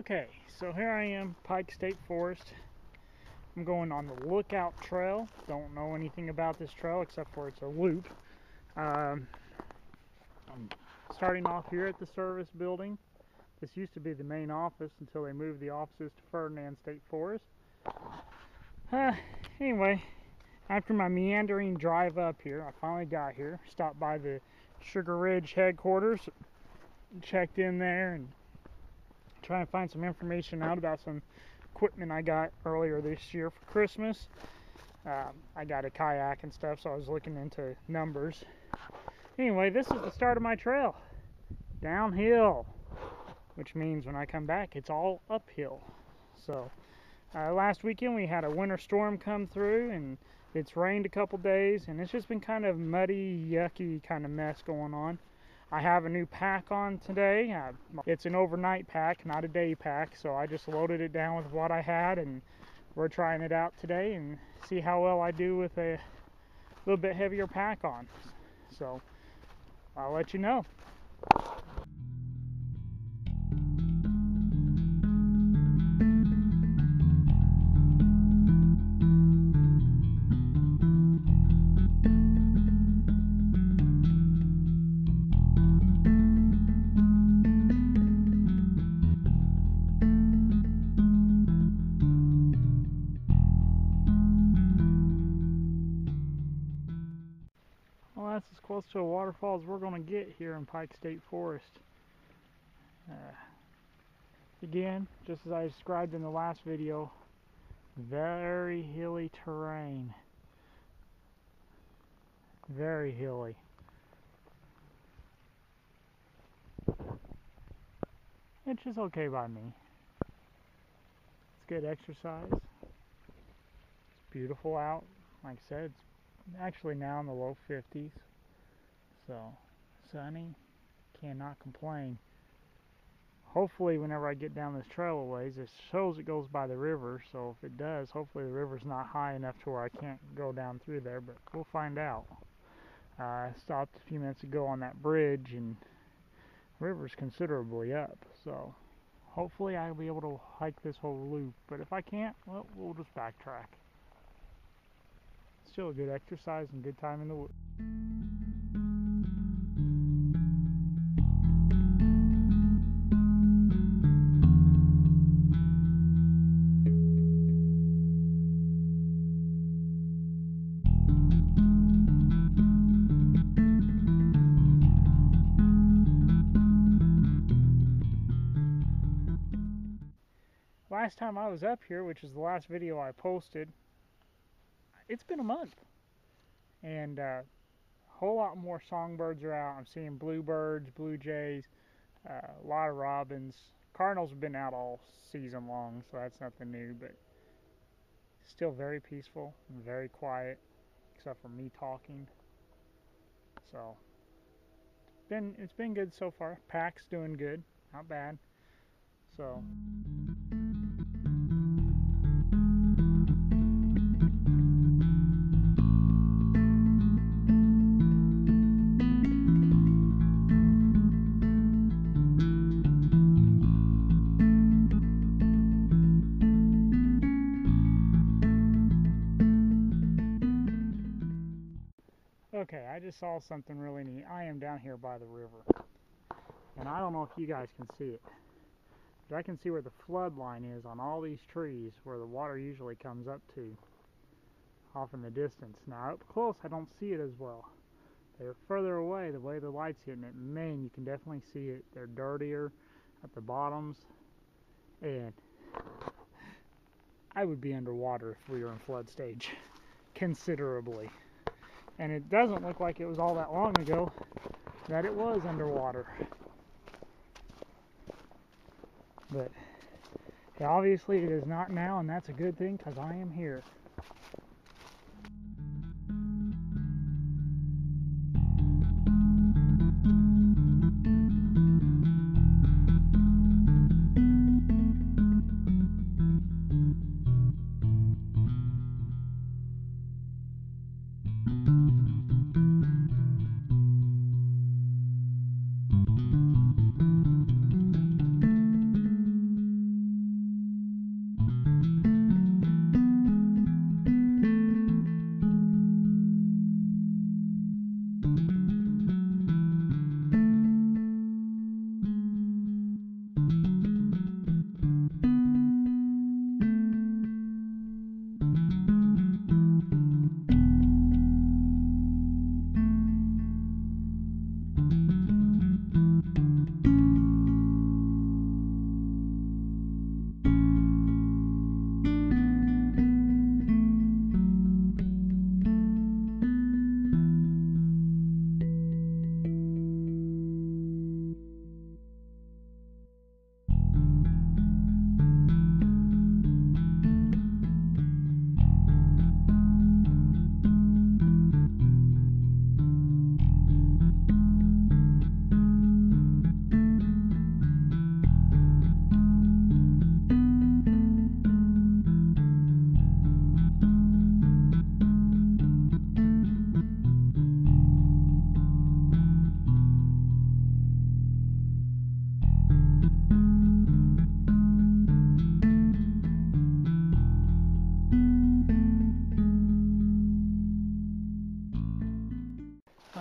Okay, so here I am, Pike State Forest. I'm going on the Lookout Trail. Don't know anything about this trail except for it's a loop. I'm starting off here at the service building. This used to be the main office until they moved the offices to Ferdinand State Forest. Anyway, after my meandering drive up here, I finally got here. Stopped by the Sugar Ridge headquarters, checked in there, and trying to find some information out about some equipment I got earlier this year for Christmas. I got a kayak and stuff, so I was looking into numbers. Anyway, this is the start of my trail. Downhill, which means when I come back, it's all uphill. So last weekend we had a winter storm come through, and it's rained a couple days, and it's just been kind of muddy, yucky kind of mess going on. I have a new pack on today. It's an overnight pack, not a day pack, so I just loaded it down with what I had, and we're trying it out today and see how well I do with a little bit heavier pack on. So I'll let you know. Well, that's as close to a waterfall as we're going to get here in Pike State Forest. Again, just as I described in the last video, very hilly terrain. Very hilly. Which is okay by me. It's good exercise. It's beautiful out. Like I said, it's actually now in the low 50s. So, sunny. Cannot complain. Hopefully whenever I get down this trail a ways, it shows it goes by the river, so if it does, hopefully the river's not high enough to where I can't go down through there, but we'll find out. I stopped a few minutes ago on that bridge, and the river's considerably up, so hopefully I'll be able to hike this whole loop, but if I can't, well, we'll just backtrack. Still a good exercise and good time in the woods. Last time I was up here, which is the last video I posted, it's been a month, and a whole lot more songbirds are out. I'm seeing bluebirds, blue jays, a lot of robins. Cardinals have been out all season long, so that's nothing new, but still very peaceful and very quiet, except for me talking. So it's been good so far. Pack's doing good, not bad. So okay, I just saw something really neat. I am down here by the river, and I don't know if you guys can see it, but I can see where the flood line is on all these trees where the water usually comes up to, off in the distance. Now up close I don't see it as well. They're further away, the way the light's hitting it, man, you can definitely see it. They're dirtier at the bottoms, and I would be underwater if we were in flood stage, considerably. And it doesn't look like it was all that long ago that it was underwater. But obviously it is not now, and that's a good thing because I am here.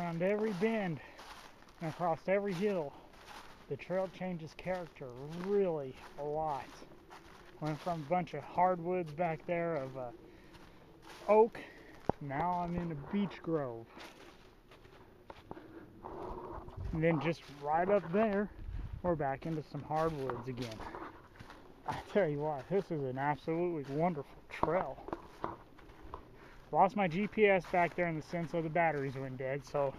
Around every bend and across every hill, the trail changes character really a lot. Went from a bunch of hardwoods back there of oak, now I'm in a beech grove. And then just right up there, we're back into some hardwoods again. I tell you what, this is an absolutely wonderful trail. Lost my GPS back there in the sense of the batteries went dead, so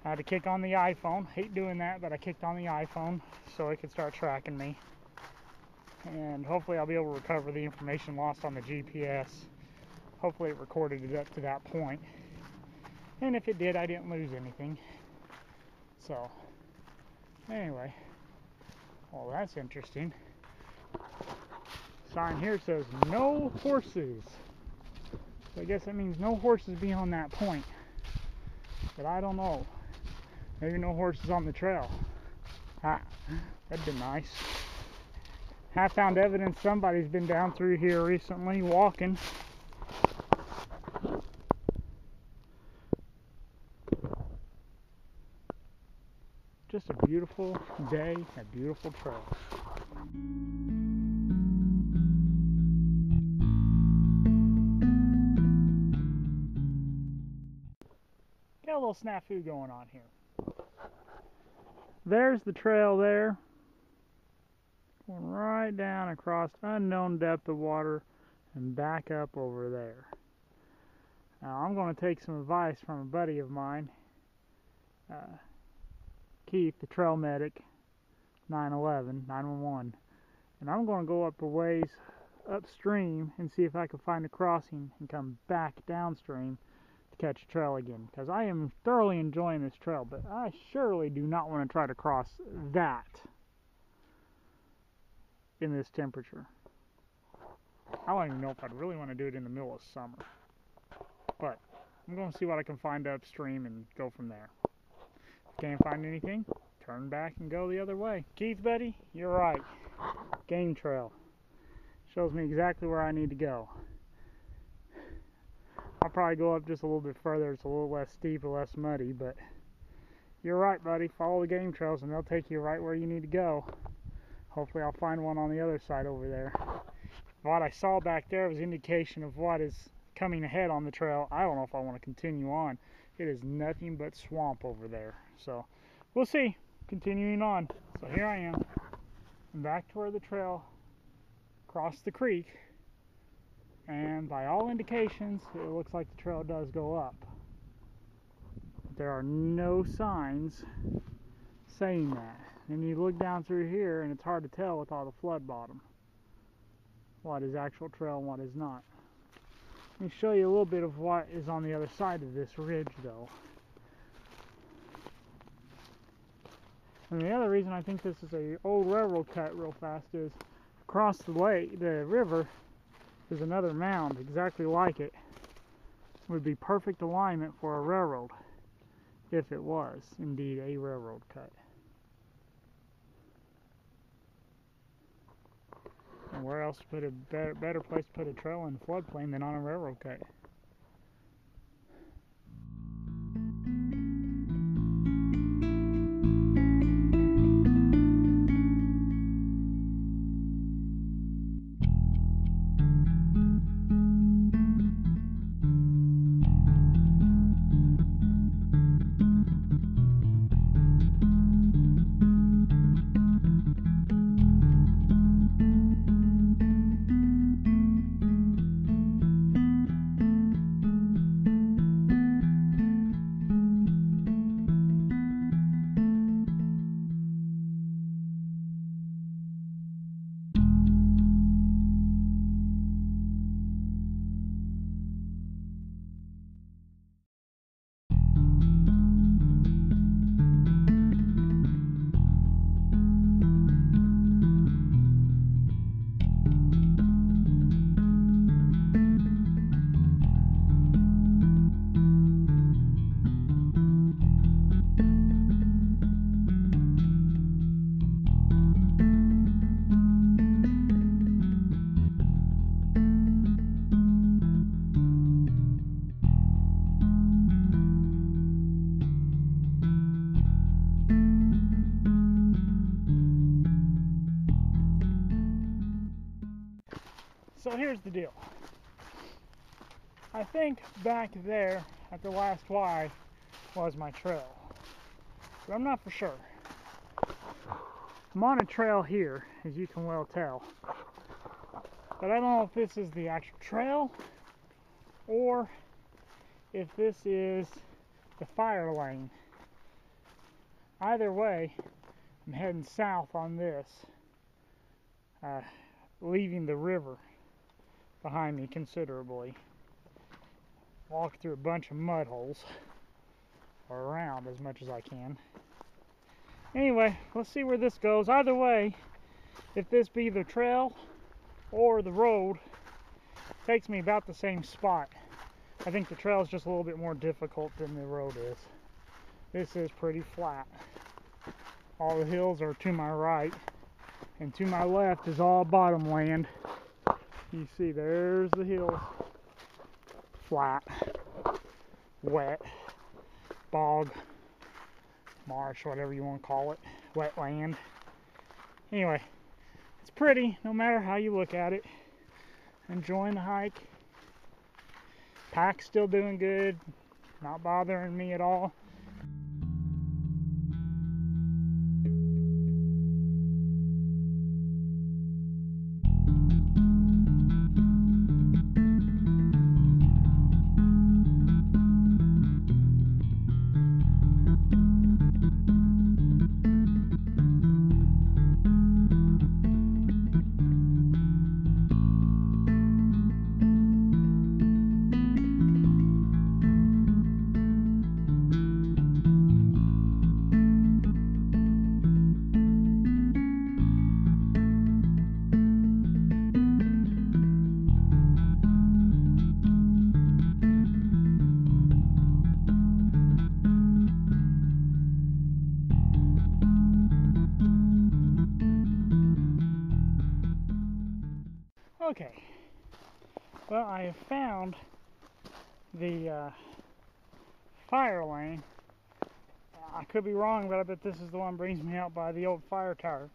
I had to kick on the iPhone. Hate doing that, but I kicked on the iPhone so it could start tracking me. And hopefully I'll be able to recover the information lost on the GPS. Hopefully it recorded it up to that point. And if it did, I didn't lose anything. So, anyway. Well, that's interesting. Sign here says no horses. So I guess that means no horses beyond that point. But I don't know. Maybe no horses on the trail. Ha, that'd be nice. Have found evidence somebody's been down through here recently walking. Just a beautiful day, a beautiful trail. Got a little snafu going on here. There's the trail there. Going right down across unknown depth of water and back up over there. Now I'm going to take some advice from a buddy of mine, Keith, the trail medic, 911, and I'm going to go up a ways upstream and see if I can find a crossing and come back downstream to catch a trail again, because I am thoroughly enjoying this trail, but I surely do not want to try to cross that in this temperature. I don't even know if I'd really want to do it in the middle of summer, but I'm going to see what I can find upstream and go from there. If I can't find anything, turn back and go the other way. Keith, buddy, you're right. Game trail. Shows me exactly where I need to go. I'll probably go up just a little bit further. It's a little less steep and less muddy, but you're right, buddy. Follow the game trails and they'll take you right where you need to go. Hopefully I'll find one on the other side over there. What I saw back there was indication of what is coming ahead on the trail. I don't know if I want to continue on. It is nothing but swamp over there. So we'll see. Continuing on. So here I am. I'm back to where the trail crossed the creek. And by all indications, it looks like the trail does go up. There are no signs saying that. And you look down through here and it's hard to tell with all the flood bottom what is actual trail and what is not. Let me show you a little bit of what is on the other side of this ridge though. And the other reason I think this is a old railroad cut real fast is across the lake, the river, there's another mound exactly like it. It would be perfect alignment for a railroad if it was indeed a railroad cut. And where else to put a better place to put a trail in the floodplain than on a railroad cut? So here's the deal. I think back there at the last Y was my trail, but I'm not for sure. I'm on a trail here, as you can well tell, but I don't know if this is the actual trail or if this is the fire lane. Either way, I'm heading south on this, leaving the river behind me considerably. Walk through a bunch of mud holes, or around as much as I can. Anyway, let's see where this goes. Either way, if this be the trail or the road, it takes me about the same spot. I think the trail is just a little bit more difficult than the road is. This is pretty flat. All the hills are to my right, and to my left is all bottom land. You see, there's the hills. Flat, wet, bog, marsh, whatever you want to call it, wetland. Anyway, it's pretty no matter how you look at it. Enjoying the hike. Pack's still doing good, not bothering me at all. Okay, well, I have found the fire lane. I could be wrong, but I bet this is the one that brings me out by the old fire tower.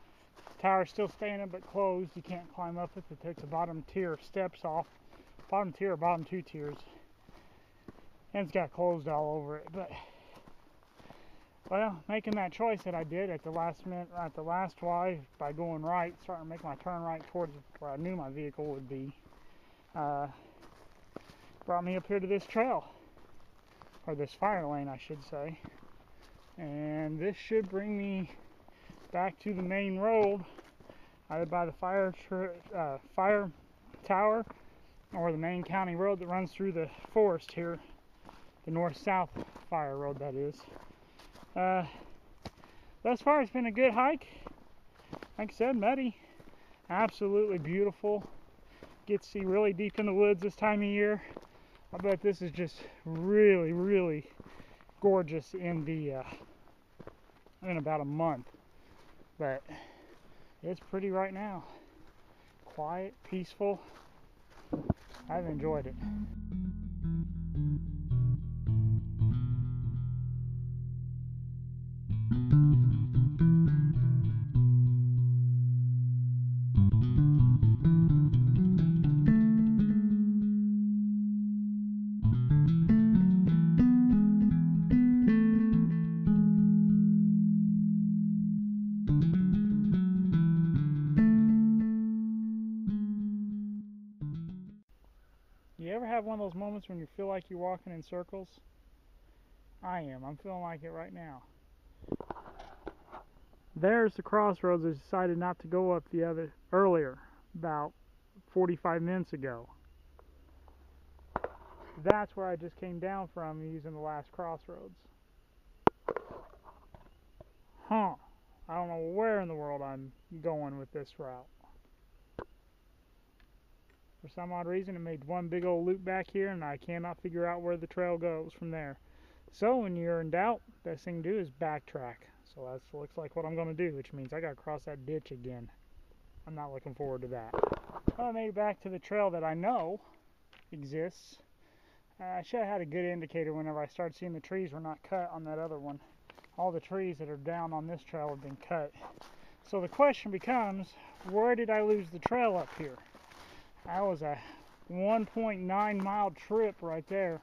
The tower's still standing but closed. You can't climb up it. It takes the bottom tier of steps off. Bottom tier or bottom two tiers. And it's got closed all over it. But, well, making that choice that I did at the last minute, at the last Y, by going right, starting to make my turn right towards where I knew my vehicle would be, brought me up here to this trail, or this fire lane, I should say. And this should bring me back to the main road, either by the fire tower or the main county road that runs through the forest here, the north-south fire road, that is. Thus far, it's been a good hike. Like I said, muddy, absolutely beautiful. Get to see really deep in the woods this time of year. I bet this is just really, really gorgeous in about a month. But it's pretty right now. Quiet, peaceful. I've enjoyed it. You ever have one of those moments when you feel like you're walking in circles? I am. I'm feeling like it right now. There's the crossroads I decided not to go up earlier, about 45 minutes ago. That's where I just came down from using the last crossroads. I don't know where in the world I'm going with this route. For some odd reason, it made one big old loop back here, and I cannot figure out where the trail goes from there. So when you're in doubt, best thing to do is backtrack. So that looks like what I'm going to do, which means I got to cross that ditch again. I'm not looking forward to that. Well, I made it back to the trail that I know exists. I should have had a good indicator whenever I started seeing the trees were not cut on that other one. All the trees that are down on this trail have been cut. So the question becomes, where did I lose the trail up here? That was a 1.9 mile trip right there,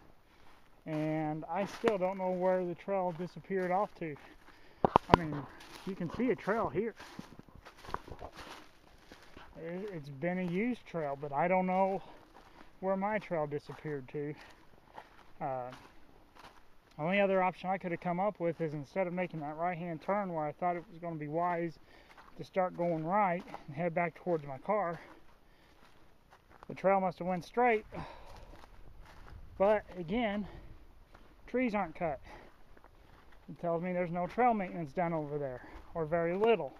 and I still don't know where the trail disappeared off to. I mean, you can see a trail here. It's been a used trail, but I don't know where my trail disappeared to. Only other option I could have come up with is, instead of making that right-hand turn where I thought it was going to be wise to start going right and head back towards my car, the trail must have went straight. But again, trees aren't cut. It tells me there's no trail maintenance done over there, or very little.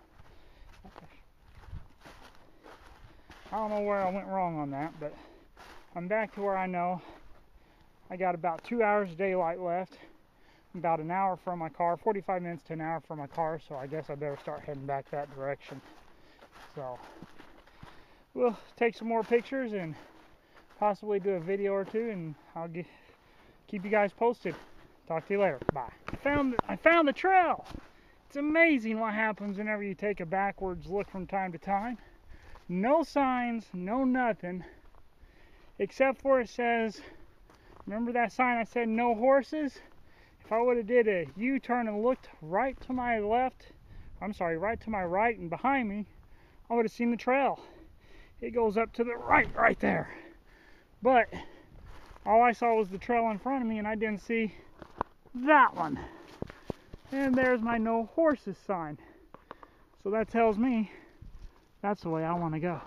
I don't know where I went wrong on that, but I'm back to where I know I got about 2 hours of daylight left, about an hour from my car, 45 minutes to an hour from my car, so I guess I better start heading back that direction. So we'll take some more pictures and possibly do a video or two, and I'll keep you guys posted. Talk to you later. Bye. I found the trail. It's amazing what happens whenever you take a backwards look from time to time. No signs, no nothing, except for it says, remember that sign I said no horses? If I would have did a U-turn and looked right to my left, right to my right and behind me, I would have seen the trail. It goes up to the right there. But all I saw was the trail in front of me, and I didn't see that one. And there's my no horses sign. So that tells me that's the way I want to go.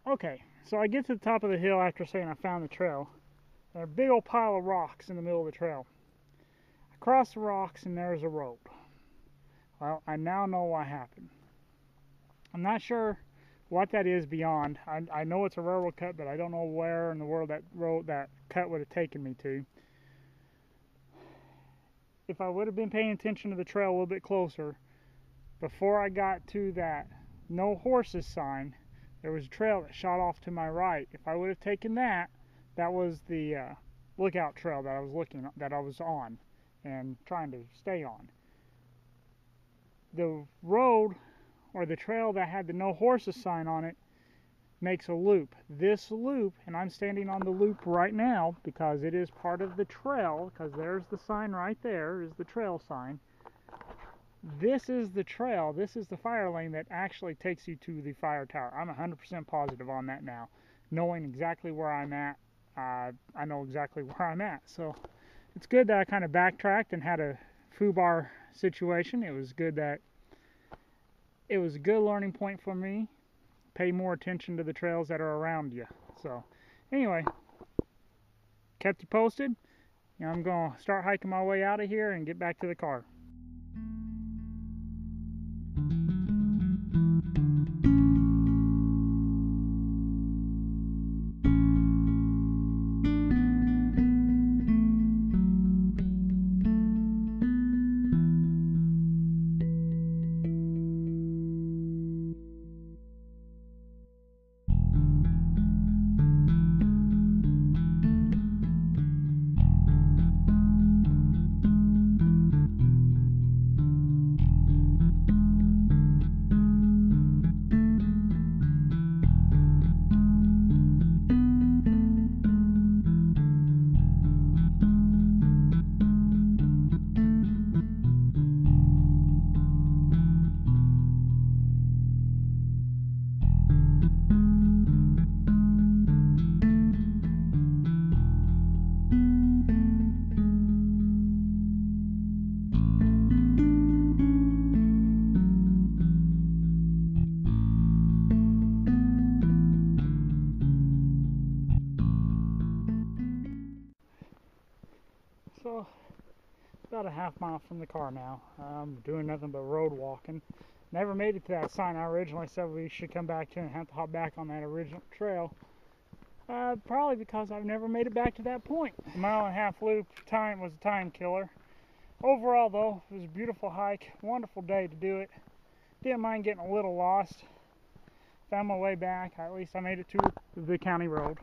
Okay, so I get to the top of the hill after saying I found the trail. There's a big old pile of rocks in the middle of the trail. I cross the rocks and there's a road. Well, I now know what happened. I'm not sure what that is beyond. I know it's a railroad cut, but I don't know where in the world that cut would have taken me to. If I would have been paying attention to the trail a little bit closer, before I got to that no horses sign, there was a trail that shot off to my right. If I would have taken that, that was the lookout trail that I was on and trying to stay on. The road, or the trail that had the no horses sign on it, makes a loop. This loop, and I'm standing on the loop right now because it is part of the trail, because there's the sign right there, is the trail sign. This is the trail, this is the fire lane that actually takes you to the fire tower. I'm 100% positive on that now. Knowing exactly where I'm at, I know exactly where I'm at. So it's good that I kind of backtracked and had a foobar situation. It was good that it was a good learning point for me. Pay more attention to the trails that are around you. So anyway, kept you posted. I'm going to start hiking my way out of here and get back to the car. So, about a half mile from the car now. I'm doing nothing but road walking. Never made it to that sign I originally said we should come back to and have to hop back on that original trail. Probably because I've never made it back to that point. The 1.5 mile loop time was a time killer. Overall though, it was a beautiful hike, wonderful day to do it. Didn't mind getting a little lost. Found my way back. At least I made it to the county road.